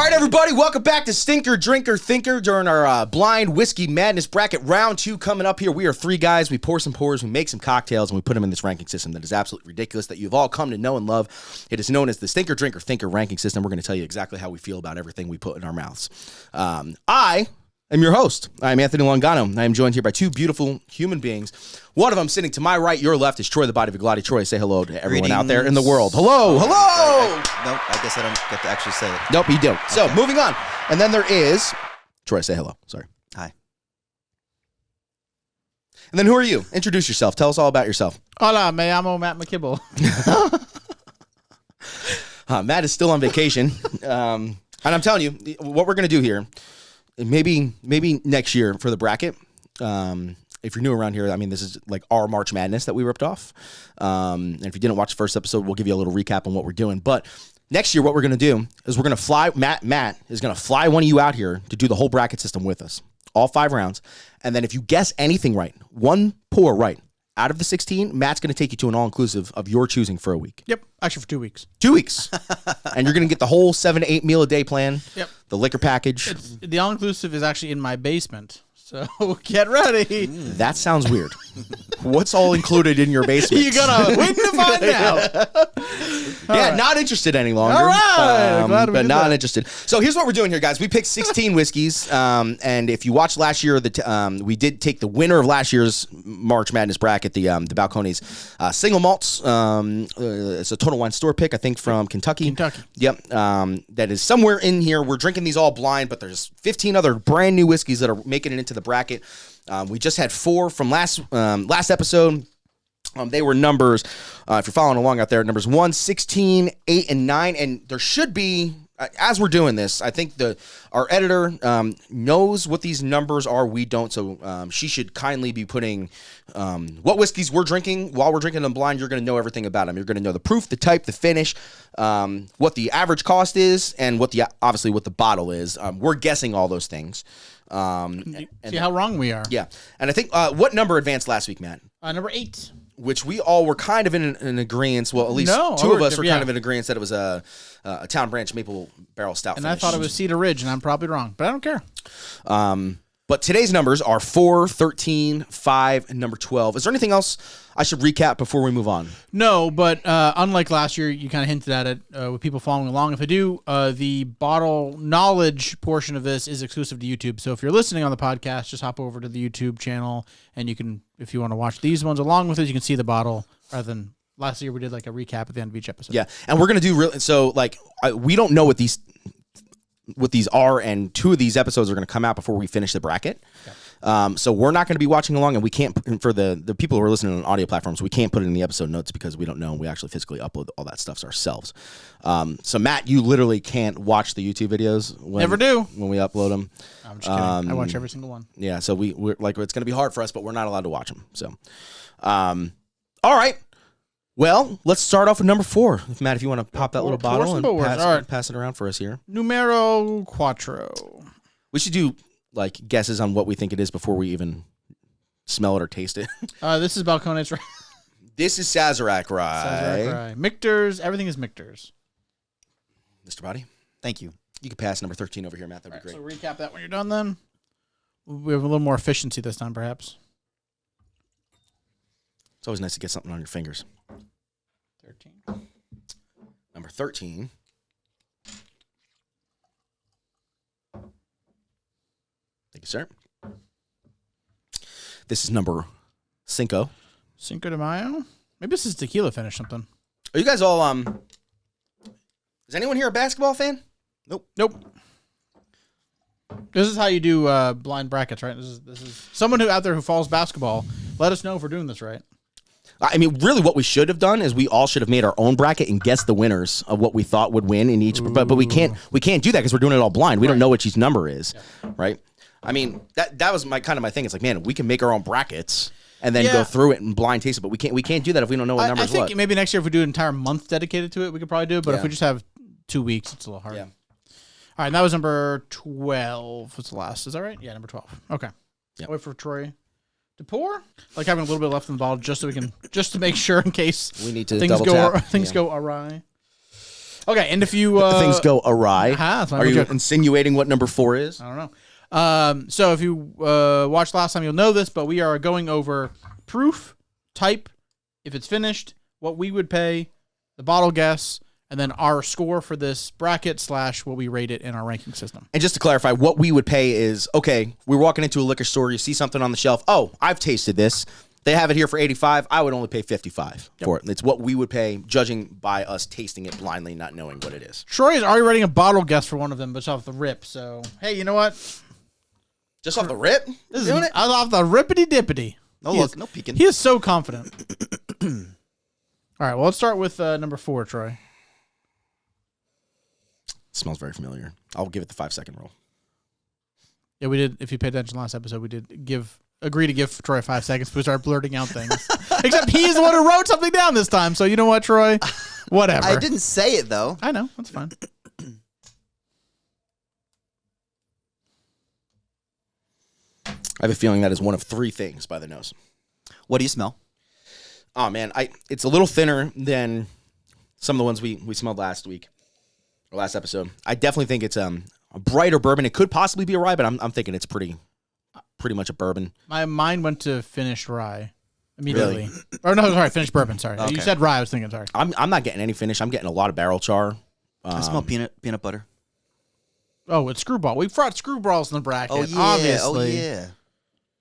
right, everybody, welcome back to Stinker, Drinker, Thinker during our Blind Whiskey Madness Bracket Round 2 coming up here. We are three guys. We pour some pours, we make some cocktails, and we put them in this ranking system that is absolutely ridiculous that you've all come to know and love. It is known as the Stinker, Drinker, Thinker ranking system. We're going to tell you exactly how we feel about everything we put in our mouths. I am your host. I'm Anthony Longano. I am joined here by two beautiful human beings. One of them sitting to my right, your left, is Troy the Body Viglotti. Troy, say hello to everyone out there in the world. Hello, hello! No, I guess I don't get to actually say it. Nope, you don't. So, moving on. And then there is... Troy, say hello. Sorry. Hi. And then who are you? Introduce yourself. Tell us all about yourself. Hola, me llamo Matt McKibble. Matt is still on vacation. And I'm telling you, what we're going to do here, maybe next year for the bracket, if you're new around here, I mean, this is like our March Madness that we ripped off. And if you didn't watch the first episode, we'll give you a little recap on what we're doing. But next year, what we're going to do is we're going to fly, Matt is going to fly one of you out here to do the whole bracket system with us, all 5 rounds. And then if you guess anything right, one pour right, out of the 16, Matt's going to take you to an all-inclusive of your choosing for a week. Yep, actually for 2 weeks. 2 weeks. And you're going to get the whole 7 to 8 meal a day plan. Yep. The liquor package. The all-inclusive is actually in my basement. So get ready. That sounds weird. What's all included in your basement? You're going to wait to find out. Yeah, not interested any longer. All right. Glad we but did not that. interested. So here's what we're doing here, guys. We picked 16 whiskeys. And if you watched last year, we did take the winner of last year's March Madness bracket, the Balcones Single Malts. It's a Total Wine Store pick, I think, from Kentucky. Yep. That is somewhere in here. We're drinking these all blind, but there's 15 other brand new whiskeys that are making it into the bracket. We just had 4 from last episode. They were numbers, if you're following along out there, numbers 1, 16, 8, and 9. And there should be, as we're doing this, I think our editor knows what these numbers are. We don't. So she should kindly be putting what whiskeys we're drinking. While we're drinking them blind, you're going to know everything about them. You're going to know the proof, the type, the finish, what the average cost is, and obviously what the bottle is. We're guessing all those things. See how wrong we are. Yeah. And I think, what number advanced last week, Matt? Number 8. Which we all were kind of in an agreement. Well, at least two of us were kind of in agreement that it was a Town Branch Maple Barrel Stout. And finish. I thought it was Cedar Ridge, and I'm probably wrong, but I don't care. But today's numbers are 4, 13, 5, and number 12. Is there anything else I should recap before we move on? No, but unlike last year, you kind of hinted at it with people following along. If I do, the bottle knowledge portion of this is exclusive to YouTube. So if you're listening on the podcast, just hop over to the YouTube channel, and you can, if you want to watch these ones along with it, you can see the bottle rather than last year we did like a recap at the end of each episode. Yeah, and we're going to do we don't know what these are, and 2 of these episodes are going to come out before we finish the bracket. Okay. So we're not going to be watching along, and we can't, for the people who are listening on audio platforms, we can't put it in the episode notes because we don't know. We actually physically upload all that stuff ourselves. So Matt, you literally can't watch the YouTube videos Never do when we upload them. I'm just kidding. I watch every single one. Yeah, so we're like, it's going to be hard for us, but we're not allowed to watch them. So, all right. Well, let's start off with number 4. Matt, if you want to pop that little bottle and pass it around for us here. Numero Quattro. We should do like guesses on what we think it is before we even smell it or taste it. This is Balcones Rye. This is Sazerac Rye. Michter's. Everything is Michter's. Mr. Body? Thank you. You can pass number 13 over here, Matt. That'd be great. So recap that when you're done then. We have a little more efficiency this time, perhaps. It's always nice to get something on your fingers. 13. Number 13. Thank you, sir. This is number Cinco. Cinco de Mayo? Maybe this is tequila finish something. Are you guys all, is anyone here a basketball fan? Nope. This is how you do blind brackets, right? This is someone out there who follows basketball. Let us know if we're doing this right. I mean, really what we should have done is we all should have made our own bracket and guessed the winners of what we thought would win in each. But we can't do that because we're doing it all blind. We don't know what each number is, right? I mean, that was my thing. It's like, man, we can make our own brackets and then go through it and blind taste it, but we can't do that if we don't know what numbers. I think maybe next year if we do an entire month dedicated to it, we could probably do it. But if we just have 2 weeks, it's a little hard. Yeah. All right, that was number 12. What's the last? Is that right? Yeah, number 12. Okay. Yep. Wait for Troy to pour. Like having a little bit left in the bottle just so we can, just to make sure in case we need to things double go tap. things go awry. Okay, and if you Things go awry. that's my Are you joke. insinuating what number 4 is? I don't know. So if you watched last time, you'll know this, but we are going over proof, type, if it's finished, what we would pay, the bottle guess, and then our score for this bracket / what we rate it in our ranking system. And just to clarify, what we would pay is, okay, we're walking into a liquor store, you see something on the shelf. Oh, I've tasted this. They have it here for $85. I would only pay $55 for it. It's what we would pay, judging by us tasting it blindly, not knowing what it is. Troy is already writing a bottle guess for one of them, but it's off the rip. So, hey, you know what? Just off the rip? This is off the rippity dippity. No peeking. He is so confident. All right, well, let's start with number 4, Troy. Smells very familiar. I'll give it the 5-second rule. Yeah, we did. If you paid attention last episode, we did agree to give Troy 5 seconds. We started blurting out things. Except he's the one who wrote something down this time. So you know what, Troy? Whatever. I didn't say it though. I know. That's fine. I have a feeling that is one of 3 things by the nose. What do you smell? Oh man, it's a little thinner than some of the ones we smelled last week or last episode. I definitely think it's a brighter bourbon. It could possibly be a rye, but I'm thinking it's pretty much a bourbon. My mind went to finished rye immediately. Really? Or no, sorry, finished bourbon. Sorry, Okay. you said rye. I was thinking. Sorry. I'm not getting any finish. I'm getting a lot of barrel char. I smell peanut butter. Oh, it's screwball. We brought screwballs in the bracket. Oh yeah. Obviously. Oh yeah.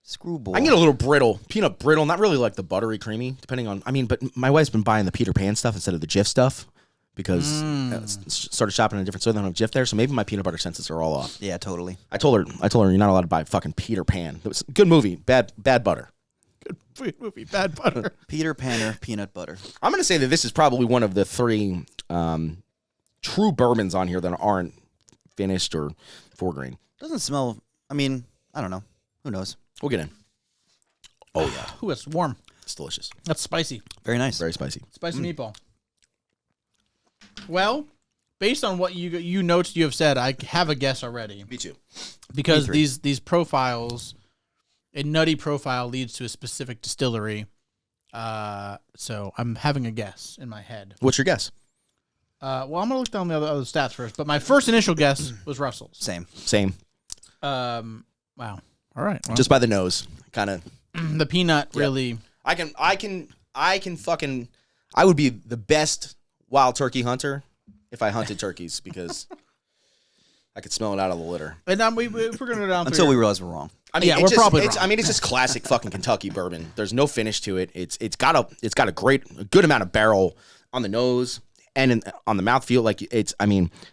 Screwball. I can get a little brittle, peanut brittle, not really like the buttery creamy, depending on. I mean, but my wife's been buying the Peter Pan stuff instead of the Jif stuff because started shopping in a different store. They don't have Jif there, so maybe my peanut butter senses are all off. Yeah, totally. I told her you're not allowed to buy fucking Peter Pan. It was a good movie, bad butter. Good movie, bad butter. Peter Panner peanut butter. I'm gonna say that this is probably one of the 3 true bourbons on here that aren't finished or 4 grain. Doesn't smell. I mean, I don't know. Who knows? We'll get in. Oh yeah, Ooh, it's warm. it's delicious, That's spicy. Very nice. very spicy. Spicy meatball. Well, based on what you notes you have said, I have a guess already. Me too. Because Me these profiles, a nutty profile leads to a specific distillery. So I'm having a guess in my head. What's your guess? Well, I'm gonna look down the other stats first, but my first initial guess was Russell's. Same. Wow. All right. Well, Just by the nose, kind of. the peanut really. I can fucking. I would be the best wild turkey hunter if I hunted turkeys because I could smell it out of the litter. And if we're gonna go down Until through, we realize we're wrong. I mean, Yeah, it's we're just, probably it's, wrong. I mean, it's just classic fucking Kentucky bourbon. There's no finish to it. It's got a good amount of barrel on the nose and on the mouthfeel. Like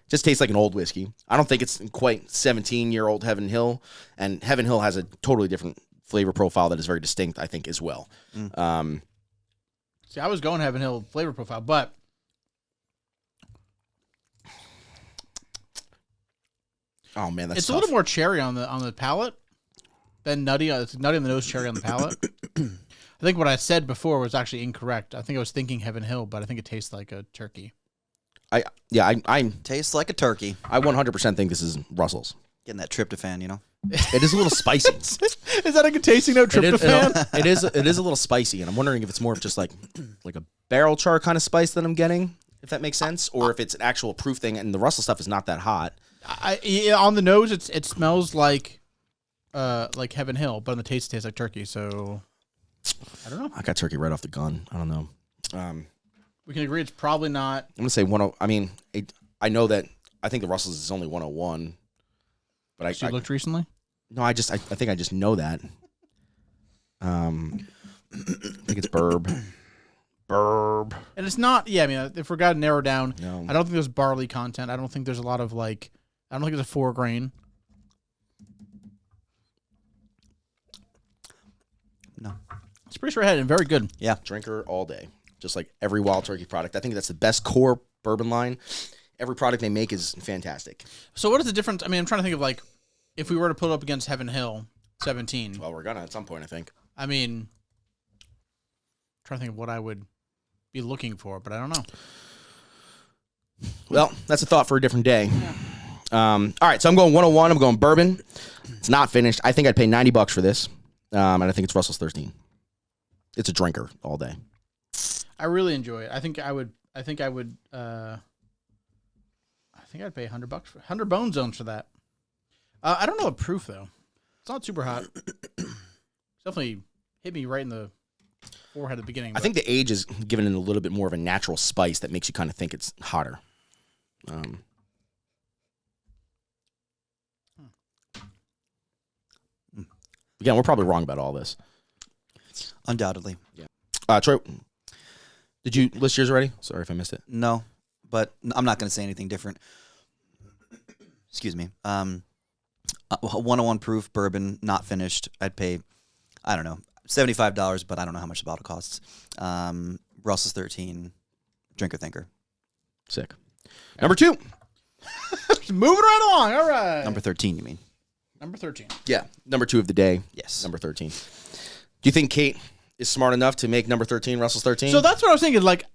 just tastes like an old whiskey. I don't think it's quite 17-year-old Heaven Hill, and Heaven Hill has a totally different flavor profile that is very distinct, I think, as well. See, I was going Heaven Hill flavor profile, but Oh man, that's it's tough. a little more cherry on the palate than nutty. It's nutty on the nose, cherry on the palate. I think what I said before was actually incorrect. I think I was thinking Heaven Hill, but I think it tastes like a turkey. I Tastes like a turkey. 100% think this is Russell's. Getting that tryptophan, you know. It is a little spicy. Is that a good tasting note, tryptophan? It is a little spicy, and I'm wondering if it's more of just like a barrel char kind of spice that I'm getting, if that makes sense, or if it's an actual proof thing. And the Russell stuff is not that hot. On the nose, it smells like Heaven Hill, but on the taste, it tastes like turkey. So I don't know. I got turkey right off the gun. I don't know. We can agree it's probably not. I'm gonna say 10. I mean, I know that I think the Russell's is only 101, but You looked recently. No, I think I just know that. I think it's Burb. And it's not. Yeah, I mean, if we're gonna narrow down, No. I don't think there's barley content. I don't think there's a lot of I don't think there's a 4 grain. No. It's pretty straight ahead and very good. Yeah. Drinker all day, just like every Wild Turkey product. I think that's the best core bourbon line. Every product they make is fantastic. So what is the difference? I mean, I'm trying to think of if we were to put it up against Heaven Hill 17. Well, we're gonna at some point, I think. I mean, I'm trying to think of what I would be looking for, but I don't know. Well, that's a thought for a different day. All right, so I'm going 101. I'm going bourbon. It's not finished. I think I'd pay $90 for this, and I think it's Russell's 13. It's a drinker all day. I really enjoy it. I think I would think I'd pay $100 for 100 bone zones for that. I don't know the proof though. It's not super hot. It's definitely hit me right in the forehead at the beginning. I think the age is giving it a little bit more of a natural spice that makes you kind of think it's hotter. Again, we're probably wrong about all this. Undoubtedly. Yeah. Troy, did you list yours already? Sorry if I missed it. No, but I'm not going to say anything different. Excuse me. 101 proof bourbon, not finished. I'd pay, I don't know, $75, but I don't know how much the bottle costs. Russell's 13, drinker thinker. Sick. Number 2. Moving right along. All right. Number 13, you mean? Number 13. Yeah, number 2 of the day. Yes. Number 13. Do you think Kate is smart enough to make number 13 Russell's 13? So that's what I was thinking. Like,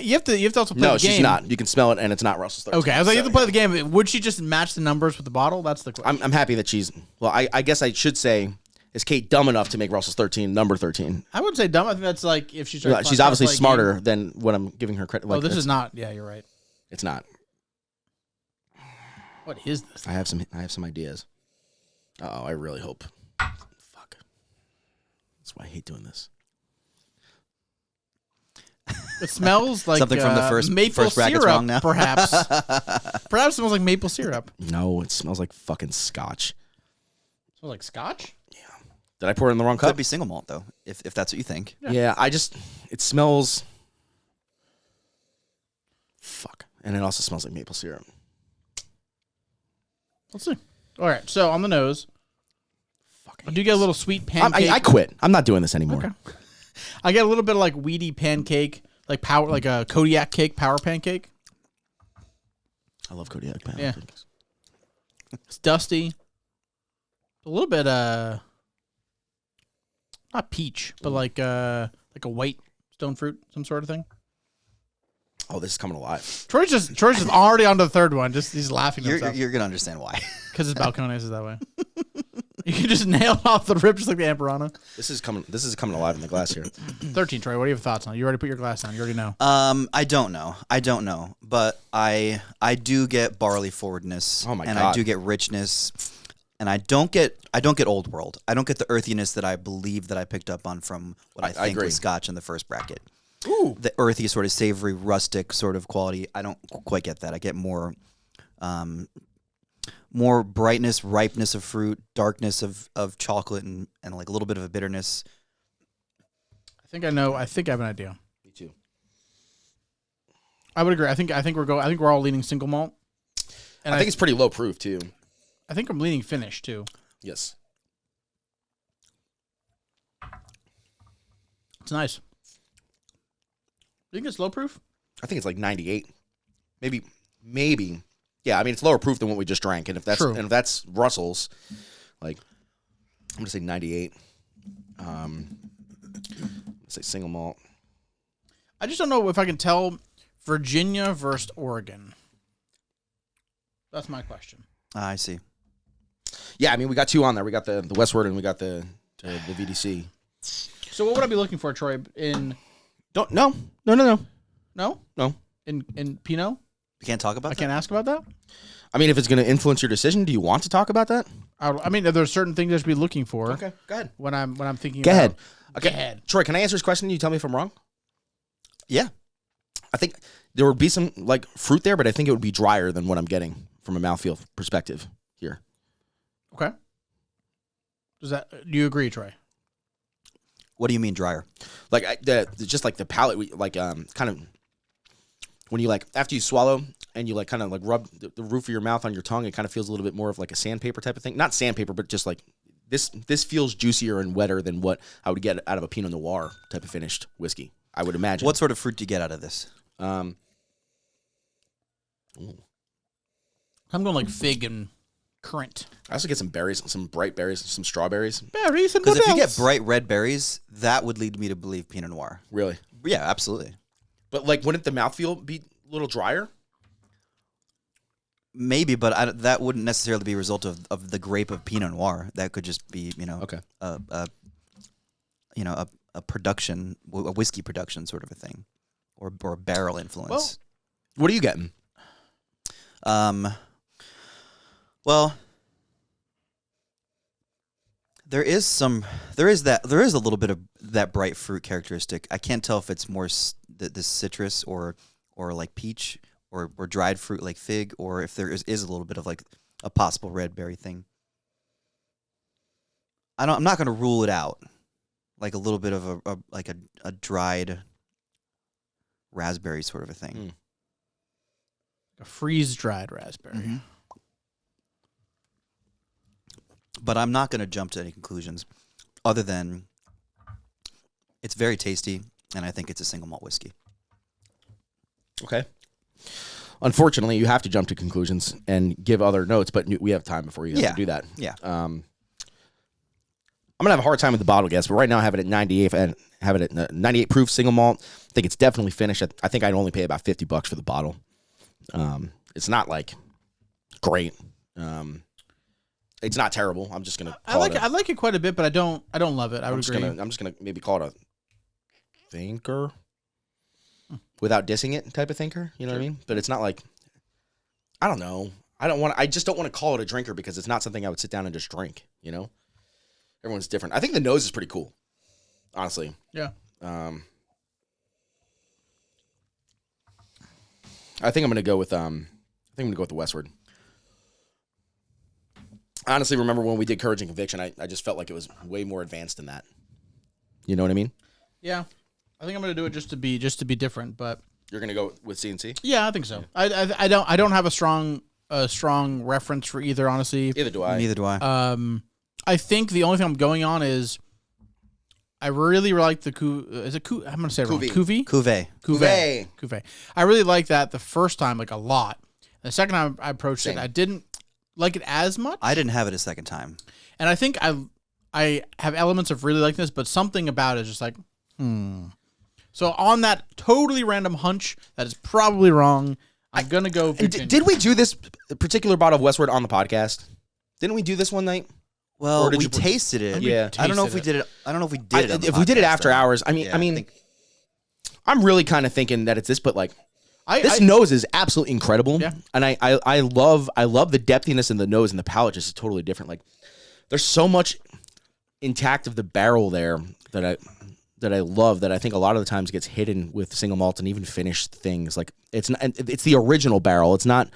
you have to also play the game. No, she's not. You can smell it, and it's not Russell's 13. Okay, I was like, you have to play the game. Would she just match the numbers with the bottle? That's the question. I'm happy that she's. Well, I guess I should say, is Kate dumb enough to make Russell's 13 number 13? I wouldn't say dumb. I think that's like if she's. Yeah, she's obviously smarter than what I'm giving her credit. Oh, this is not. Yeah, you're right. It's not. What is this? I have some ideas. I really hope. Fuck. That's why I hate doing this. It smells like something from the first maple bracket's syrup, wrong now. perhaps. Perhaps it smells like maple syrup. No, it smells like fucking scotch. It smells like scotch? Yeah. Did I pour it in the wrong cup? Could be single malt though, if that's what you think. Yeah, it smells. Fuck. And it also smells like maple syrup. Let's see. All right, so on the nose, Fucking I do get a little sweet pancake. I quit. I'm not doing this anymore. Okay. I get a little bit of like weedy pancake, like a Kodiak cake, power pancake. I love Kodiak pancakes. Yeah. It's dusty. A little bit not peach, but like a white stone fruit, some sort of thing. Oh, this is coming alive. Troy's just already on to the third one. Just he's laughing at himself. You're gonna understand why. Because his Balcones is that way. You can just nail it off the rip just like the Amburana. This is coming alive in the glass here. 13, Troy. What do you have thoughts on? You already put your glass down. You already know. I don't know, but I do get barley forwardness. Oh my and God. I do get richness, and I don't get old world. I don't get the earthiness that I believe that I picked up on from what I think agree. was Scotch in the first bracket. Ooh. The earthy, sort of savory, rustic sort of quality. I don't quite get that. I get more brightness, ripeness of fruit, darkness of chocolate, and like a little bit of a bitterness. I think I know. I think I have an idea. Me too. I would agree. I think we're all leaning single malt. And I think it's pretty low proof too. I think I'm leaning finish too. Yes. It's nice. You think it's low proof? I think it's like 98. Maybe. Yeah, I mean it's lower proof than what we just drank, and if that's Russell's, like I'm gonna say 98. Let's say single malt. I just don't know if I can tell Virginia versus Oregon. That's my question. I see. Yeah, I mean we got 2 on there. We got the Westward and we got the VDC. So what would I be looking for, Troy? In No. no in Pinot? You can't talk about I that? can't ask about that. I mean, if it's going to influence your decision, do you want to talk about that? I mean, there's certain things I should be looking for. Okay, go ahead. When I'm thinking. Go ahead. Go Okay, ahead. Troy, can I answer this question? You tell me if I'm wrong. Yeah. I think there would be some like fruit there, but I think it would be drier than what I'm getting from a mouthfeel perspective here. Okay. Do you agree, Troy? What do you mean drier? Like just like the palate, like kind of when you like after you swallow and you like kind of like rub the roof of your mouth on your tongue, it kind of feels a little bit more of like a sandpaper type of thing. Not sandpaper, but just like this feels juicier and wetter than what I would get out of a Pinot Noir type of finished whiskey, I would imagine. What sort of fruit do you get out of this? I'm going like fig and currant. I also get some berries, some bright berries, some strawberries. Berries and Because if you get else? bright red berries, that would lead me to believe Pinot Noir. Really? Yeah, absolutely. But like, wouldn't the mouthfeel be a little drier? Maybe, but that wouldn't necessarily be a result of the grape of Pinot Noir. That could just be, Okay. a production, a whiskey production sort of a thing, or a barrel influence. What are you getting? Well, there is a little bit of that bright fruit characteristic. I can't tell if it's more this citrus or like peach or dried fruit like fig, or if there is a little bit of like a possible red berry thing. I'm not going to rule it out. Like a little bit of a dried raspberry sort of a thing. A freeze-dried raspberry. Mm-hmm. But I'm not going to jump to any conclusions other than it's very tasty, and I think it's a single malt whiskey. Okay. Unfortunately, you have to jump to conclusions and give other notes, but we have time before you have to do that. Yeah. I'm going to have a hard time with the bottle guess, but right now I have it at 98 and have it at 98 proof single malt. I think it's definitely finished. I think I'd only pay about $50 for the bottle. It's not like great. It's not terrible. I'm just gonna. I like it quite a bit, but I don't love it. I'm just gonna maybe call it a thinker, without dissing it, type of thinker. You know what I mean? But it's not like, I don't know. I just don't want to call it a drinker because it's not something I would sit down and just drink. You know, everyone's different. I think the nose is pretty cool, honestly. Yeah. I think I'm gonna go with the Westward. Honestly, remember when we did Courage and Conviction, I just felt like it was way more advanced than that. You know what I mean? Yeah. I think I'm going to do it just to be different, but You're going to go with CNC? yeah, I think so. I don't have a strong reference for either, honestly. Neither do I. Neither do I. I think the only thing I'm going on is I really like the I'm going to say it wrong. Cuvée. Cuvée. I really like that the first time, like a lot. The second time I approached it, I didn't like it as much. I didn't have it a second time. And I think I have elements of really liking this, but something about it is just like, So on that totally random hunch, that is probably wrong, I'm going to go Virginia. Did we do this particular bottle of Westward on the podcast? Didn't we do this one night? Well, we tasted it. Yeah. I don't know if we did it. I don't know if we did it on the If we did it after podcast, hours, though. I'm really kind of thinking that it's this, but like, this nose is absolutely incredible. Yeah. And I love the depthiness in the nose, and the palate just is totally different. Like, there's so much intact of the barrel there that I love, that I think a lot of the times gets hidden with single malt and even finished things. Like, it's the original barrel. It's not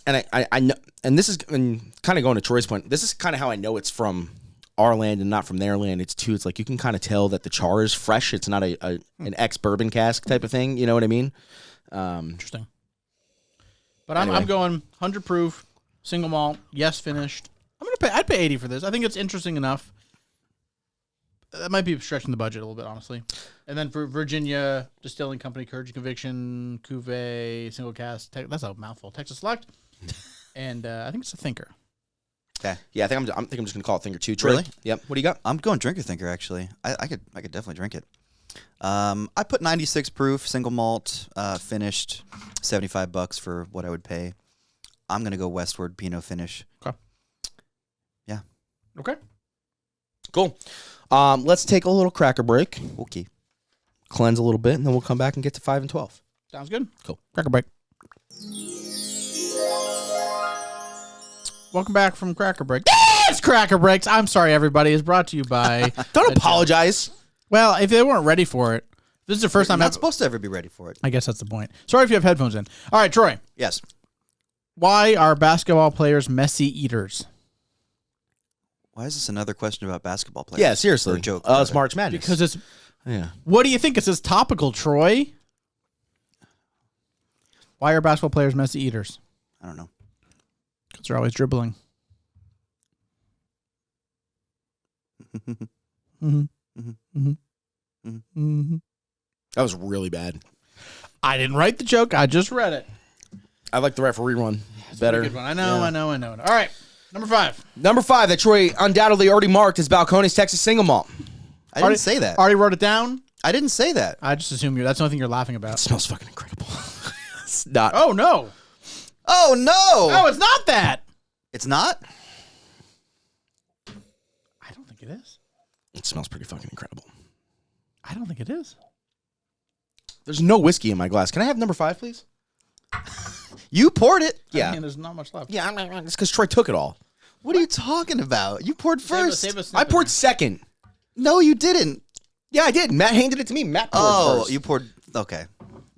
and I know, and this is kind of going to Troy's point, this is kind of how I know it's from our land and not from their land. It's like you can kind of tell that the char is fresh. It's not an ex-bourbon cask type of thing. You know what I mean? Interesting. But I'm going 100 proof, single malt, yes, finished. I'd pay 80 for this. I think it's interesting enough. That might be stretching the budget a little bit, honestly. And then for Virginia Distilling Company, Courage and Conviction, Cuvée, Single Cask, that's a mouthful. Texas Select. And I think it's a thinker. Okay. Yeah, I think I'm just gonna call it thinker too. Troy? Really? Yep. What do you got? I'm going drinker thinker, actually. I could definitely drink it. I put 96 proof, single malt, finished, $75 for what I would pay. I'm gonna go Westward Pinot finish. Okay. Yeah. Okay. Cool. Let's take a little cracker break. Okay. Cleanse a little bit, and then we'll come back and get to 5 and 12. Sounds good. Cool. Cracker break. Welcome back from Cracker Break. It's Cracker Breaks. I'm sorry, everybody. It's brought to you by... Don't apologize. Well, if they weren't ready for it, this is the first time... I'm not supposed to ever be ready for it. I guess that's the point. Sorry if you have headphones in. All right, Troy. Yes. Why are basketball players messy eaters? Why is this another question about basketball players? Yeah, seriously. Or a joke. It's March Madness. Because it's... Yeah. What do you think? It says topical, Troy. Why are basketball players messy eaters? I don't know. Because they're always dribbling. That was really bad. I didn't write the joke. I just read it. I like the referee one better. Good one. I know. All right. Number 5. Number 5 that Troy undoubtedly already marked is Balcones Texas Single Malt. I didn't say that. Already wrote it down? I didn't say that. I just assume that's the only thing you're laughing about. It smells fucking incredible. It's not. Oh, no. Oh, no. No, it's not that. It's not? I don't think it is. It smells pretty fucking incredible. I don't think it is. There's no whiskey in my glass. Can I have number 5, please? You poured it. Yeah. I mean, there's not much left. Yeah, it's because Troy took it all. What are you talking about? You poured first. Save a I poured second. No, you didn't. Yeah, I did. Matt handed it to me. Matt poured first. You poured. Okay.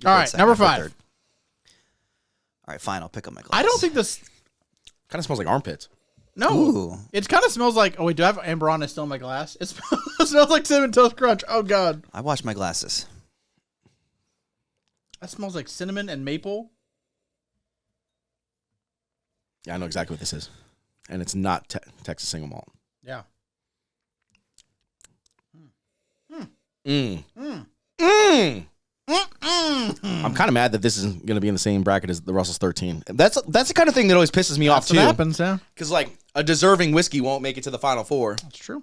All right, number 5. All right, fine. I'll pick up my glass. I don't think this. Kind of smells like armpits. No, Ooh. it kind of smells like. Oh wait, do I have Amburana still in my glass? It smells like Cinnamon Toast Crunch. Oh god, I washed my glasses. that smells like cinnamon and maple. Yeah, I know exactly what this is. And it's not Texas Single Malt. Yeah. I'm kind of mad that this isn't going to be in the same bracket as the Russell's 13. That's the kind of thing that always pisses me off, That's too. what happens, yeah. Because, like, a deserving whiskey won't make it to the Final Four. That's true.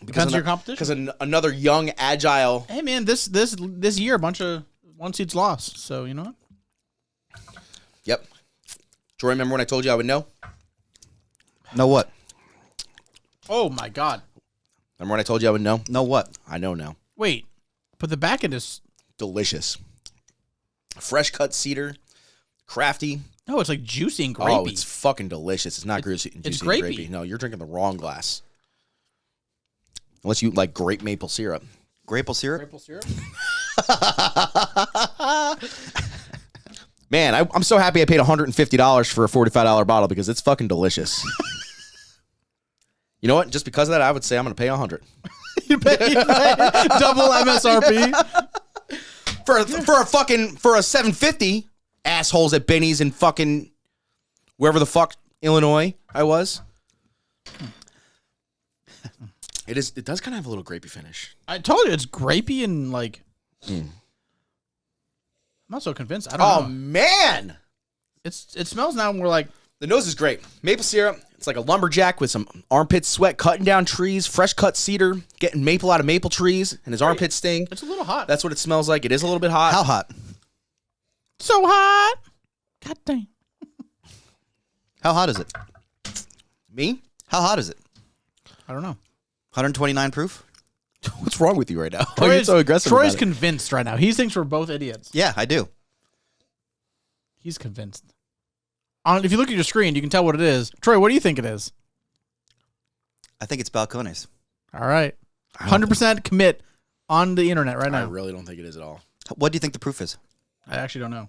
Because Depends on your competition. Because another young, agile... Hey man, this year a bunch of 1 seeds lost. So you know what? Yep. Troy, remember when I told you I would know? Know what? Oh my god. Remember when I told you I would know? Know what? I know now. Wait, but the back end is Delicious. Fresh cut cedar. Crafty. no, it's like juicy and grapey. Oh, it's fucking delicious. It's not juicy and grapey. grapey. No, you're drinking the wrong glass. Unless you like grape maple syrup. Grape syrup? Maple syrup. Man, I'm so happy I paid $150 for a $45 bottle because it's fucking delicious. You know what? Just because of that, I would say I'm going to pay $100 you pay double MSRP for a $750. Assholes at Benny's in fucking wherever the fuck Illinois I was. It does kind of have a little grapey finish. I told you it's grapey and like. I'm not so convinced. I don't Oh know. man, It smells now more like the nose is great. Maple syrup. It's like a lumberjack with some armpit sweat, cutting down trees, fresh cut cedar, getting maple out of maple trees, and his armpits sting. it's a little hot. That's what it smells like. It is a little bit hot. How hot? so hot. God dang. How hot is it? Me? How hot is it? I don't know. 129 proof? What's wrong with you right now? Troy's, You're so aggressive. Troy's about it. convinced right now. He thinks we're both idiots. Yeah, I do. He's convinced. If you look at your screen, you can tell what it is. Troy, what do you think it is? I think it's Balcones. All right. 100% commit on the internet right I now. really don't think it is at all. What do you think the proof is? I actually don't know.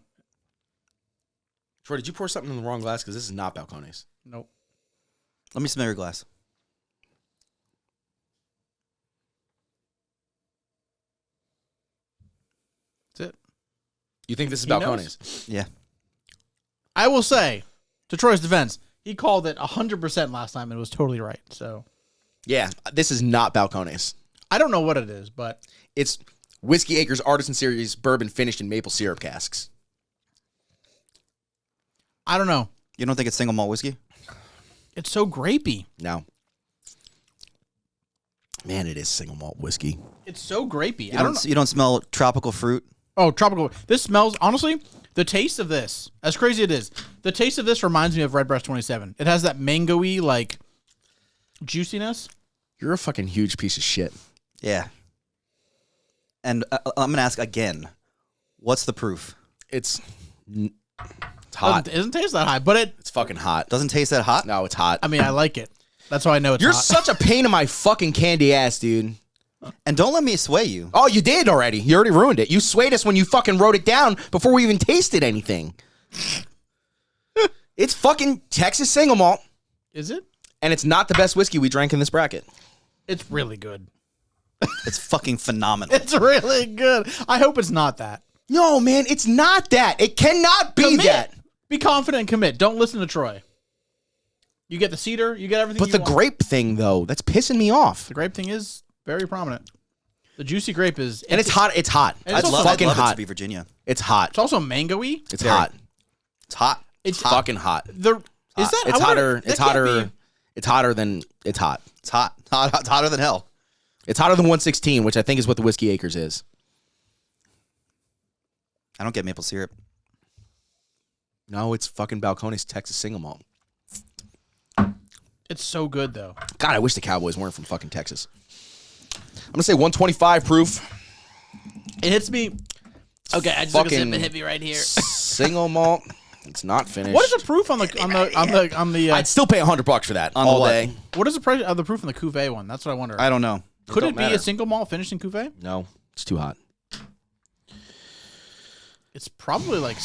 Troy, did you pour something in the wrong glass? Because this is not Balcones. Nope. Let me smell your glass. That's it. You think this is He knows. Balcones? Yeah. I will say, to Troy's defense, he called it 100% last time and it was totally right. So Yeah, this is not Balcones. I don't know what it is, but It's Whiskey Acres Artisan Series bourbon finished in maple syrup casks. I don't know. You don't think it's single malt whiskey? It's so grapey. No. Man, it is single malt whiskey. It's so grapey. You I don't know. You don't smell tropical fruit? Oh, tropical. This smells, honestly, the taste of this, as crazy it is, the taste of this reminds me of Redbreast 27. It has that mango-y, like, juiciness. You're a fucking huge piece of shit. Yeah. And I'm going to ask again, what's the proof? It's hot. It doesn't taste that high, but It's fucking hot. Doesn't taste that hot? No, it's hot. I mean, I like it. That's why I know it's You're hot. such a pain in my fucking candy ass, dude. And don't let me sway you. Oh, you did already. You already ruined it. You swayed us when you fucking wrote it down before we even tasted anything. It's fucking Texas Single Malt, Is it? and it's not the best whiskey we drank in this bracket. It's really good. It's fucking phenomenal. It's really good. I hope it's not that. No, man, it's not that. It cannot be Commit. that. Be confident and commit. Don't listen to Troy. You get the cedar. You get everything But you the want. grape thing, though, that's pissing me off. The grape thing is very prominent. The juicy grape is... And it's hot. It's hot. And It's it's also- fucking I'd love it hot. to be Virginia. It's hot. It's also mango-y. It's Very. hot. It's hot. It's fucking hot. Is that... It's I wonder- hotter. that It's can't hotter. be- It's hotter than it's hot. It's hot. It's hotter than hell. It's hotter than 116, which I think is what the Whiskey Acres is. I don't get maple syrup. No, it's fucking Balcones Texas Single Malt. It's so good, though. God, I wish the Cowboys weren't from fucking Texas. I'm gonna say 125 proof. It hits me... Okay, I just took a sip. Fucking It hit me right here. Single malt. It's not finished. What is the proof on the? I'd still pay $100 for that On all what? day. What is the price of the proof on the cuvee one? That's what I wonder. I don't know. Could it be matter. a single malt finished in cuvee? No, it's too hot. It's probably like,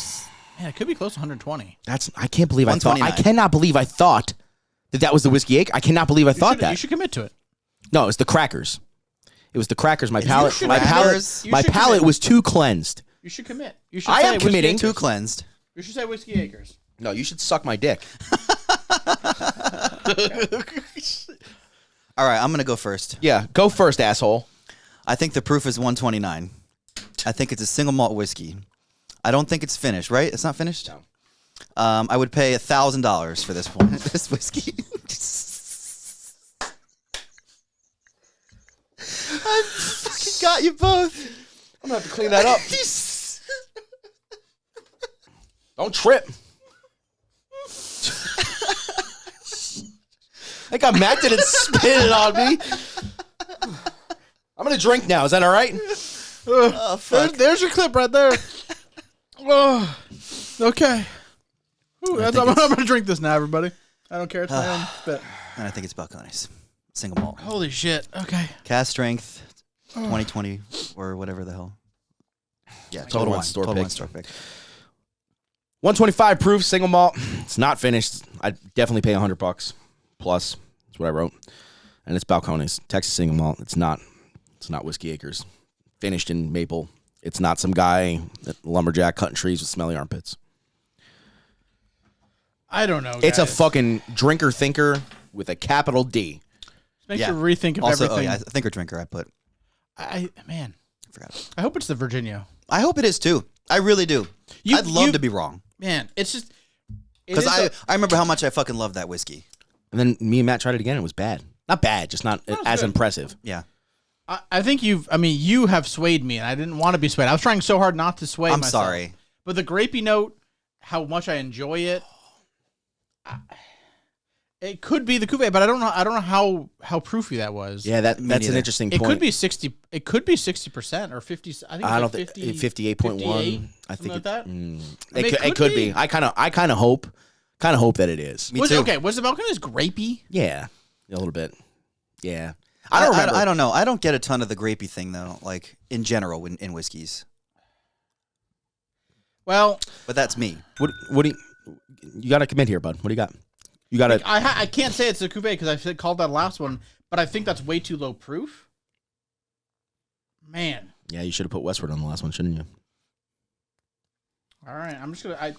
man, it could be close to 120. I can't believe I thought. I 129. cannot believe I thought that was the whiskey acre. I cannot believe I thought that. You should commit to it. No, it's the crackers. It was the crackers. My You palate. should My commit. palate. You My should palate commit. was too cleansed. You should commit. You should I say am Whiskey committing. Acres. Too cleansed. You should say Whiskey Acres. No, you should suck my dick. All right, I'm going to go first. Yeah, go first, asshole. I think the proof is 129. I think it's a single malt whiskey. I don't think it's finished, right? It's not finished? No. I would pay $1,000 for this one. This whiskey. I fucking got you both. I'm gonna have to clean that up. Don't trip. I got Matt didn't spit it on me. I'm gonna drink now. Is that all right? Oh, fuck. There's your clip right there. Oh, okay. Ooh, I'm going to drink this now, everybody. I don't care. It's my own spit. And I think it's Balcones. Single malt. Holy shit. Okay. Cast strength, 2020 or whatever the hell. Yeah, Total Total Wine Wine. store Total pick. Wine store pick. 125 proof single malt. It's not finished. I'd definitely pay $100 plus. That's what I wrote. And it's Balcones, Texas single malt. It's not Whiskey Acres. Finished in maple. It's not some guy, lumberjack, cutting trees with smelly armpits. I don't know. It's a guys. fucking drinker thinker with a capital D. Makes Yeah. you rethink of Also, everything. oh yeah, thinker drinker I put. Man, I forgot. I hope it's the Virginia. I hope it is too. I really do. I'd love to be wrong. Man, it's just Because I remember how much I fucking loved that whiskey. And then me and Matt tried it again. It was bad. Not bad, just not as good. impressive. Yeah. I think you have swayed me, and I didn't want to be swayed. I was trying so hard not to sway I'm myself. sorry. But the grapey note, how much I enjoy it, it could be the cuvee, but I don't know how proofy that was. Yeah, that's an neither. interesting It point. could be 60. It could be 60% or 50. I think. I don't it's think 50, 58.1. I something think like that. it could be. I kind of hope that it is. Me too. Okay, was the Balcones grapey? Yeah, a little bit. Yeah, I don't remember. I don't know. I don't get a ton of the grapey thing though, like in general in whiskeys. Well, But that's me. What do you got to commit here, bud? What do you got? You got to. I can't say it's a cuvee because I called that last one, but I think that's way too low proof. Man. Yeah, you should have put Westward on the last one, shouldn't you? All right, I'm just gonna.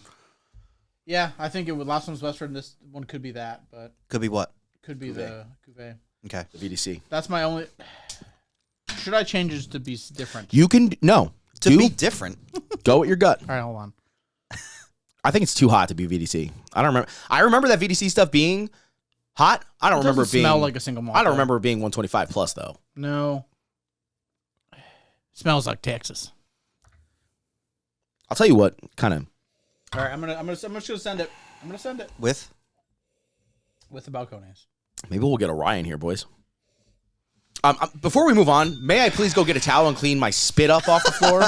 Yeah, I think it would. Last one's Western. This one could be that, but Could be what? could be the cuvee. Okay. The VDC. That's my only. Should I change it to be different? You can To be different. go with your gut. All right, hold on. I think it's too hot to be VDC. I don't remember. I remember that VDC stuff being hot. I don't remember it being. Smell like a single malt. I don't though. remember it being 125 plus though. No. Smells like Texas. I'll tell you what, kind of. All right, I'm just gonna send it. I'm gonna send it With? with the Balcones. Maybe we'll get a Ryan here, boys. Before we move on, may I please go get a towel and clean my spit up off the floor?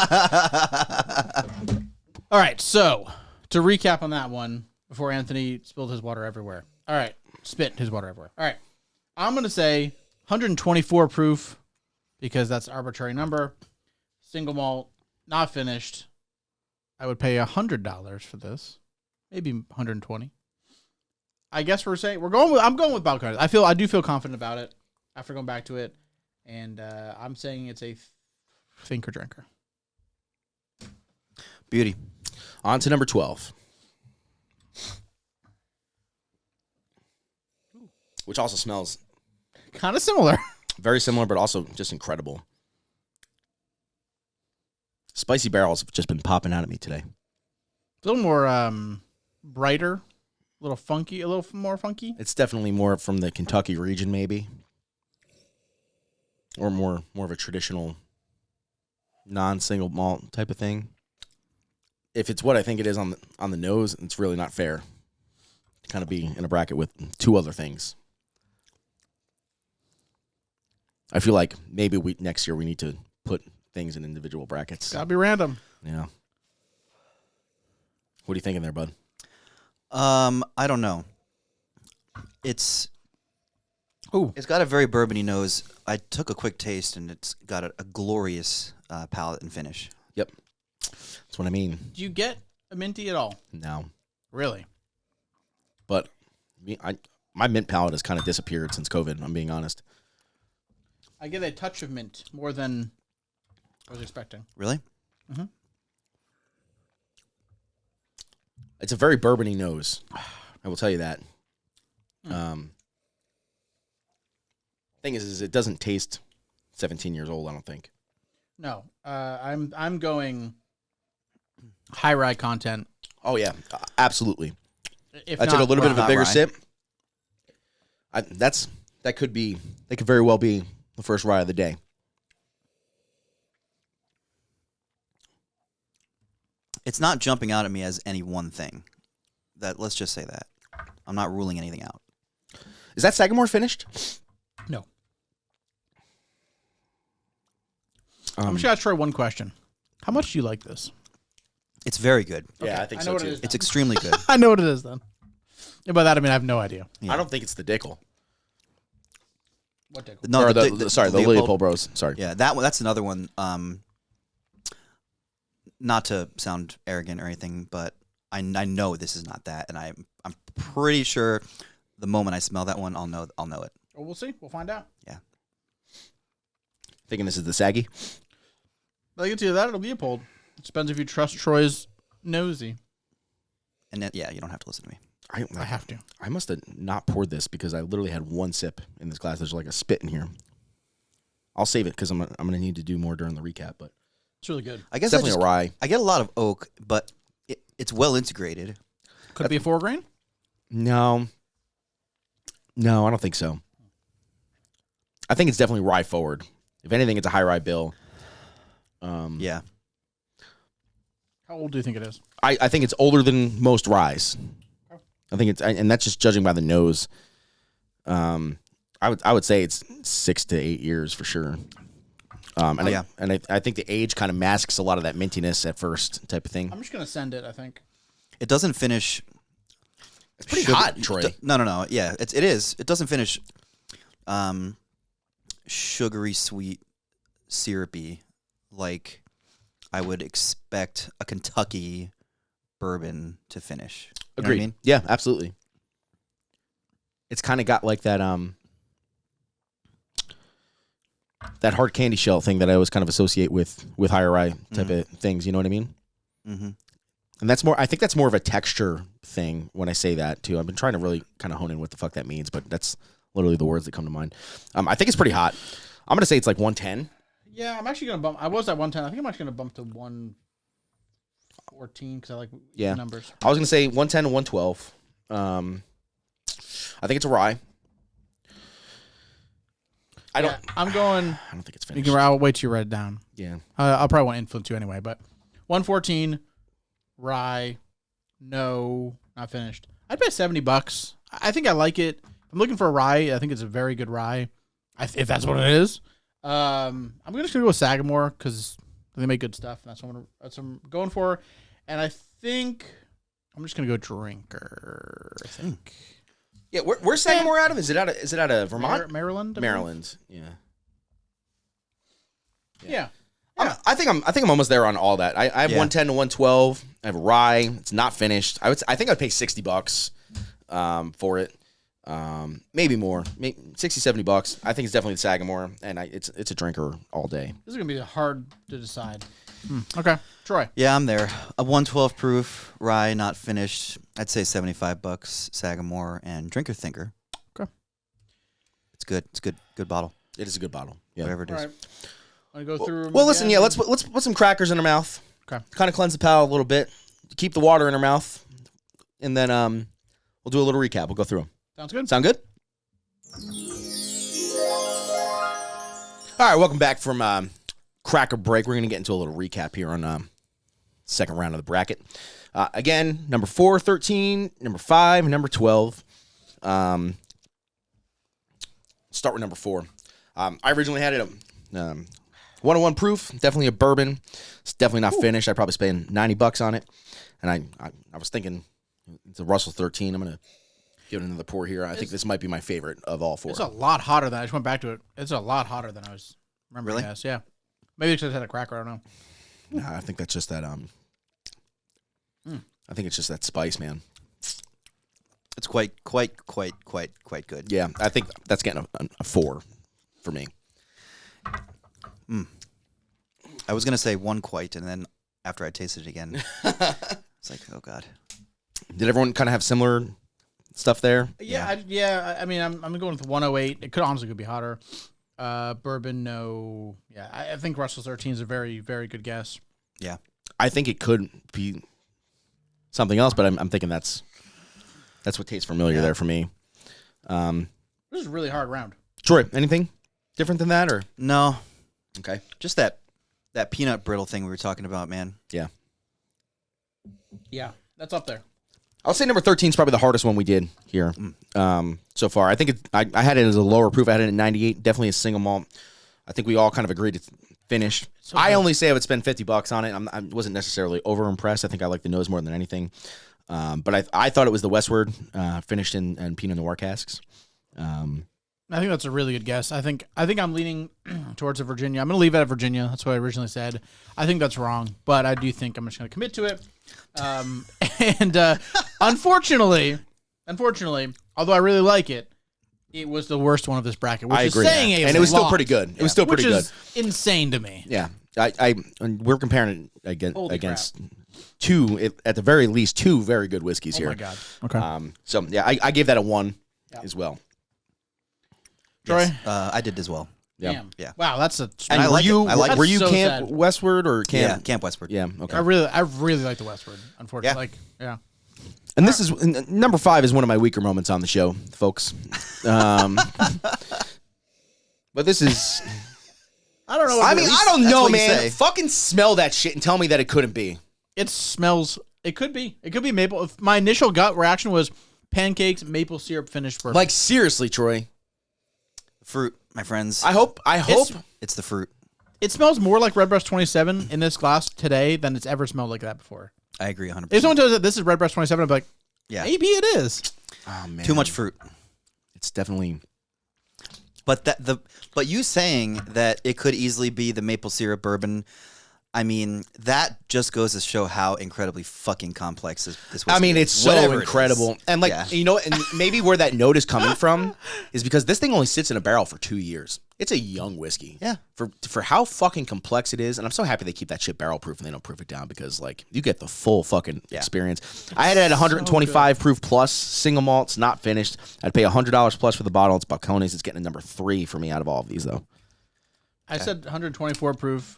All right, so to recap on that one, before Anthony spilled his water everywhere. All right, spit his water everywhere. All right, I'm going to say 124 proof because that's an arbitrary number. Single malt, not finished. I would pay $100 for this, maybe 120. I guess I'm going with Balcones. I do feel confident about it after going back to it, and I'm saying it's a thinker drinker. Beauty. On to number 12. Which also smells Kind of similar. very similar, but also just incredible. Spicy barrels have just been popping out at me today. A little more brighter, a little funky, a little more funky. It's definitely more from the Kentucky region, maybe. Or more of a traditional non-single malt type of thing. If it's what I think it is on the nose, it's really not fair to kind of be in a bracket with two other things. I feel like maybe next year we need to put things in individual brackets. Gotta be random. Yeah. What are you thinking there, bud? I don't know. It's Ooh. It's got a very bourbony nose. I took a quick taste, and it's got a glorious palate and finish. Yep. That's what I mean. Do you get a minty at all? No. Really? But my mint palate has kind of disappeared since COVID, I'm being honest. I get a touch of mint more than I was expecting. Really? Mm-hmm. It's a very bourbony nose. I will tell you that. Thing is it doesn't taste 17 years old, I don't think. No. I'm going high rye content. Oh, yeah. Absolutely. If I took a not- little bit of a not bigger rye. sip. That could very well be the first rye of the day. It's not jumping out at me as any one thing. Let's just say that. I'm not ruling anything out. Is that Sagamore finished? No. I'm just going to try one question. How much do you like this? It's very good. Yeah, Okay, I think I know so what it too. is. It's extremely good. I know what it is then. Yeah, by that I mean I have no idea. Yeah. I don't think it's the Dickel. What Dickel? No, Or the Leopold Bros. Sorry. Yeah, that's another one. Not to sound arrogant or anything, but I know this is not that, and I'm pretty sure the moment I smell that one, I'll know it. Well, we'll see. We'll find out. Yeah. Thinking this is the Saggy. I can tell you that it'll be Leopold. It depends if you trust Troy's nosy. And then, yeah, you don't have to listen to me. I have to. I must have not poured this because I literally had one sip in this glass. There's like a spit in here. I'll save it because I'm gonna need to do more during the recap. But It's really good. I guess it's definitely a rye. I get a lot of oak, but it's well integrated. Could it be a 4 grain? No, I don't think so. I think it's definitely rye forward. If anything, it's a high rye bill. Yeah. How old do you think it is? I think it's older than most ryes. I think and that's just judging by the nose. I would say it's 6 to 8 years for sure. I think the age kind of masks a lot of that mintiness at first type of thing. I'm just gonna send it. I think. It doesn't finish. It's pretty hot, Troy. No. Yeah, it is. It doesn't finish sugary, sweet, syrupy like I would expect a Kentucky bourbon to finish. You know what Agreed. I mean? Yeah, absolutely. It's kind of got like that hard candy shell thing that I always kind of associate with higher rye type of things. You know what I mean? Mm-hmm. And I think that's more of a texture thing when I say that too. I've been trying to really kind of hone in what the fuck that means, but that's literally the words that come to mind. I think it's pretty hot. I'm going to say it's like 110. Yeah, I'm actually gonna bump. I was at 110. I think I'm actually gonna bump to 114 because I like numbers. I was going to say 110 to 112. I think it's a rye. I'm going. I don't think it's You finished. can. I'll wait till you write it down. Yeah. I'll probably want to influence you anyway, but 114 rye, no, not finished. I'd pay $70. I think I like it. If I'm looking for a rye, I think it's a very good rye. If that's what it is. I'm just gonna go with Sagamore because they make good stuff. And that's what I'm going for. And I think I'm just gonna go drinker. I think. Yeah, where's Sagamore out of? Is it out of Vermont? Maryland. Maryland. Yeah. Yeah. I think I'm almost there on all that. I have 110 to 112. I have a rye. It's not finished. I think I'd pay $60 for it. Maybe more. Maybe $60, $70. I think it's definitely the Sagamore, and it's a drinker all day. This is gonna be hard to decide. Okay, Troy. Yeah, I'm there. A 112 proof rye, not finished. I'd say $75. Sagamore and Drinker Thinker. Okay. It's good. It's good. Good bottle. It is a good bottle. Yeah. Whatever it is. All right. Want to go through? Well, listen. Yeah, let's put some crackers in our mouth. Okay. Kind of cleanse the palate a little bit. Keep the water in our mouth, and then we'll do a little recap. We'll go through them. Sounds good. Sound good? All right, welcome back from cracker break. We're going to get into a little recap here on second round of the bracket. Again, number 4, 13, number 5, and number 12. Start with number 4. I originally had it 101 proof, definitely a bourbon. It's definitely not finished. I'd probably spend $90 on it. And I was thinking It's a Russell 13. I'm gonna give it another pour here. I think this might be my favorite of all 4. It's a lot hotter than I just went back to it. It's a lot hotter than I was remembering. Really? Yes, yeah. Maybe it's just had a cracker. I don't know. Nah, I think that's just that. I think it's just that spice, man. It's quite good. Yeah, I think that's getting a 4 for me. I was gonna say 1 quite, and then after I tasted it again, it's like, oh god. Did everyone kind of have similar stuff there? Yeah. I mean, I'm going with 108. It could be hotter. Bourbon, no. Yeah, I think Russell's 13 is a very, very good guess. Yeah. I think it could be something else, but I'm thinking that's what tastes familiar there for me. This is a really hard round. Troy, anything different than that, or No, okay? just that peanut brittle thing we were talking about, man. Yeah, Yeah, that's up there. I'll say number 13 is probably the hardest one we did here so far. I think I had it as a lower proof. I had it at 98. Definitely a single malt. I think we all kind of agreed it's finished. So I good. only say I would spend $50 on it. I wasn't necessarily over impressed. I think I like the nose more than anything. But I thought it was the Westward finished in Pinot Noir casks. I think that's a really good guess. I think I'm leaning towards a Virginia. I'm going to leave it at Virginia. That's what I originally said. I think that's wrong, but I do think I'm just going to commit to it. And unfortunately, although I really like it, it was the worst one of this bracket. Which I agree, is saying and it was still pretty good. It was still which pretty good. is insane to me. Yeah, and we're comparing it Holy against two, at the very least, 2 very good whiskeys here. Oh my god. Okay. So yeah, I gave that a 1 as well. Troy? Yes, I did as well. Yeah. Damn. Yeah. Wow, that's a. And I like it. I like it. Were you so Camp sad. Westward or Camp? Yeah, Camp Westward. Yeah. Okay. I really like the Westward. Unfortunately, yeah. And this is number 5 is one of my weaker moments on the show, folks. But this is. I don't know. I mean, I don't that's know, what you man. say. Fucking smell that shit and tell me that it couldn't be. It smells. It could be. It could be maple. If my initial gut reaction was pancakes, maple syrup finished bourbon. Like seriously, Troy. Fruit, my friends. I hope. It's the fruit. It smells more like Redbreast 27 in this glass today than it's ever smelled like that before. I agree 100%. If someone tells us that this is Redbreast 27, I'd be like, Yeah. maybe it is. Oh man. Too much fruit. It's definitely. But you saying that it could easily be the maple syrup bourbon, I mean, that just goes to show how incredibly fucking complex this whiskey I mean, is. it's so Whatever it incredible. is. And like, Yeah. you know, and maybe where that note is coming from is because this thing only sits in a barrel for 2 years. It's a young whiskey. Yeah. For how fucking complex it is. And I'm so happy they keep that shit barrel proof and they don't proof it down because like you get the full fucking experience. I had it at 125 proof plus, single malts, not finished. I'd pay $100 plus for the bottle. It's Balcones. It's getting a number 3 for me out of all of these though. I said 124 proof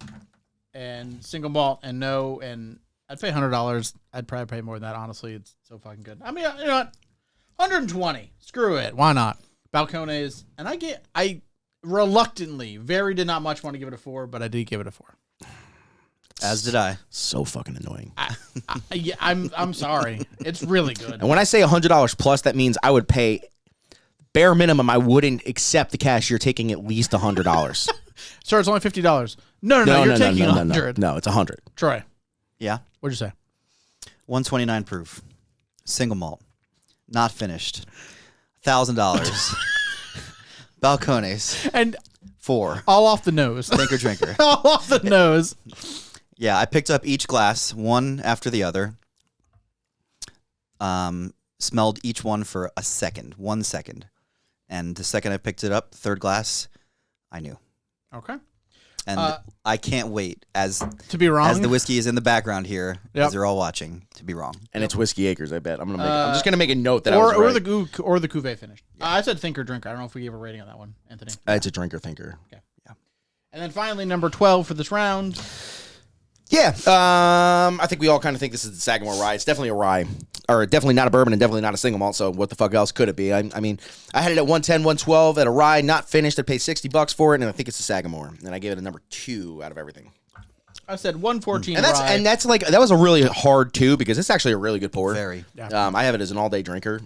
and single malt and no, and I'd pay $100. I'd probably pay more than that. Honestly, it's so fucking good. I mean, you know what? 120. Screw it. Why not? Balcones. And I reluctantly, did not much want to give it a 4, but I did give it a 4. As did I. So fucking annoying. I'm sorry. It's really good. And when I say $100 plus, that means I would pay bare minimum. I wouldn't accept the cashier taking at least $100. Sir, it's only $50. No, you're taking 100. No, it's 100. Troy, Yeah. what'd you say? 129 proof. Single malt. Not finished. $1,000. Balcones. And 4. all off the nose. Thinker drinker. All off the nose. Yeah, I picked up each glass, one after the other. Smelled each one for 1 second. And the second I picked it up, third glass, I knew. Okay. And I can't wait as To be wrong. as the whiskey is in the background here, Yep. as they're all watching, to be wrong. And it's Whiskey Acres, I bet. I'm just gonna make a note that I was or right. the cuvee finished. I said thinker drinker. I don't know if we gave a rating on that one, Anthony. It's a drinker thinker. And then finally, number 12 for this round. Yeah, I think we all kind of think this is the Sagamore rye. It's definitely a rye, or definitely not a bourbon, and definitely not a single malt. So what the fuck else could it be? I mean, I had it at 110, 112 at a rye, not finished. I paid $60 for it, and I think it's a Sagamore, and I gave it a number 2 out of everything. I said 114 And that's rye. that was a really hard 2 because it's actually a really good pour. Very. Yeah. I have it as an all day drinker.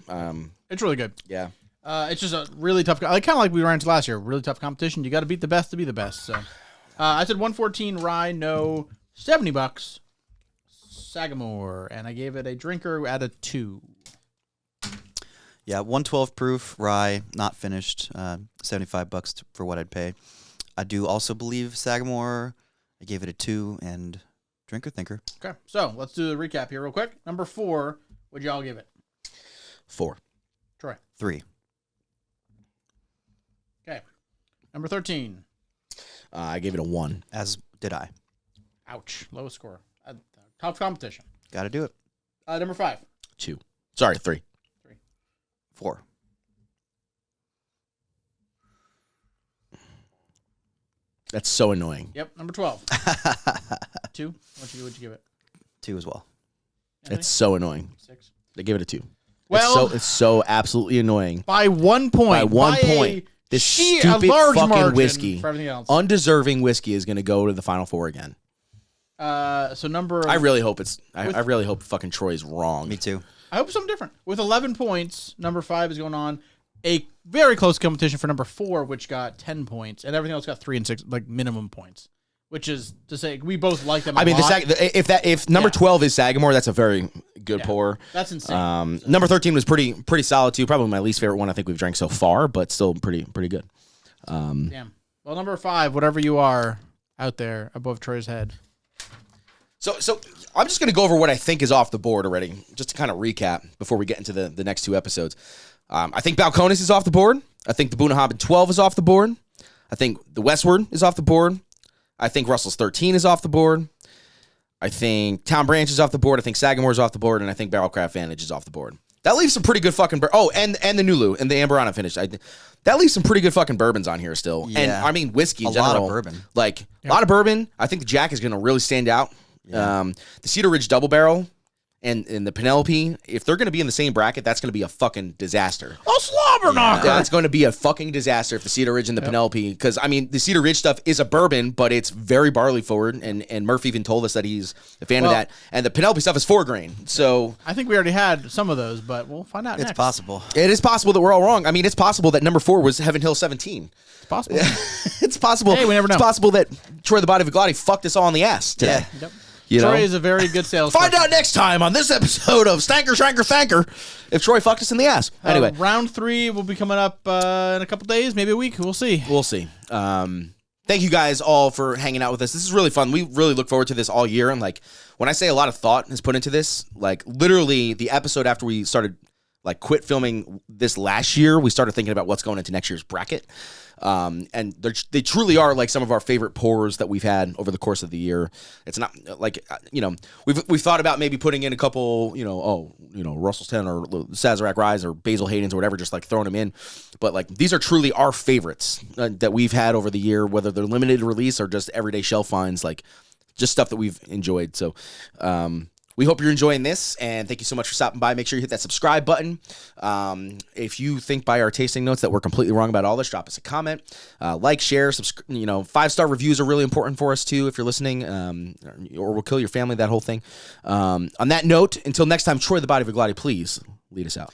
It's really good. Yeah. It's just a really tough, kind of like we ran into last year. Really tough competition. You got to beat the best to be the best. So, I said 114 rye, no, $70. Sagamore, and I gave it a drinker at a 2. Yeah, 112 proof rye, not finished. $75 for what I'd pay. I do also believe Sagamore. I gave it a 2 and drinker thinker. Okay, so let's do the recap here real quick. Number 4, what'd y'all give it? 4. Troy. 3. Okay. Number 13. I gave it a 1. As did I. Ouch. Lowest score. Tough competition. Got to do it. Number 5. 2. Sorry, 3. 4. That's so annoying. Yep. Number 12. 2. What'd you give it? 2 as well. Anthony? It's so annoying. 6. They give it a 2. Well, it's so absolutely annoying. by 1 point. By 1 point. This stupid large fucking margin whiskey, for everything else. undeserving whiskey, is going to go to the Final Four again. So number. I really hope I really hope fucking Troy's wrong. Me too. I hope something different. With 11 points, number 5 is going on. A very close competition for number 4, which got 10 points, and everything else got 3 and 6, like minimum points. Which is to say, we both like them. I mean, if number 12 is Sagamore, that's a very good pour. That's insane. Number 13 was pretty solid too. Probably my least favorite one I think we've drank so far, but still pretty good. Damn. Well, number 5, whatever you are out there above Troy's head. So I'm just going to go over what I think is off the board already, just to kind of recap before we get into the next 2 episodes. I think Balcones is off the board. I think the Bunnahabhain 12 is off the board. I think the Westward is off the board. I think Russell's 13 is off the board. I think Town Branch is off the board. I think Sagamore's off the board, and I think Barrelcraft Vantage is off the board. That leaves some pretty good fucking... and the Nulu and the Amburana finish. That leaves some pretty good fucking bourbons on here still. Yeah. And, I mean, whiskey in general. A lot of bourbon. Like, a lot of bourbon. I think the Jack is going to really stand out. Yeah. The Cedar Ridge Double Barrel and the Penelope, if they're going to be in the same bracket, that's going to be a fucking disaster. A slobber knocker! That's going to be a fucking disaster if the Cedar Ridge and the Penelope, because, I mean, the Cedar Ridge stuff is a bourbon, but it's very barley forward, and Murph even told us that he's a fan of that. And the Penelope stuff is 4 grain, so... I think we already had some of those, but we'll find out It's possible. It is possible that we're all wrong. I mean, it's possible that number 4 was Heaven Hill 17. It's possible. It's possible. Hey, we never know. It's possible that Troy the Body of Glotty fucked us all in the ass today. Yep. You Troy know? is a very good sales Find out next time on this episode of Stanker, Shanker, Thanker if Troy fucked us in the ass. Anyway. Round 3 will be coming up in a couple days, maybe a week. We'll see. We'll see. Thank you guys all for hanging out with us. This is really fun. We really look forward to this all year. And like when I say a lot of thought is put into this, like literally the episode after we started quit filming this last year, we started thinking about what's going into next year's bracket. And they truly are like some of our favorite pours that we've had over the course of the year. It's not like, we've thought about maybe putting in a couple, Russell's 10 or Sazerac Rise or Basil Hayden's or whatever, just like throwing them in. But like, these are truly our favorites that we've had over the year, whether they're limited release or just everyday shelf finds, like just stuff that we've enjoyed. So, we hope you're enjoying this, and thank you so much for stopping by. Make sure you hit that subscribe button. If you think by our tasting notes that we're completely wrong about all this, drop us a comment. Like, share, 5-star reviews are really important for us, too, if you're listening, or we'll kill your family, that whole thing. On that note, until next time, Troy the Body of a Glotty, please lead us out.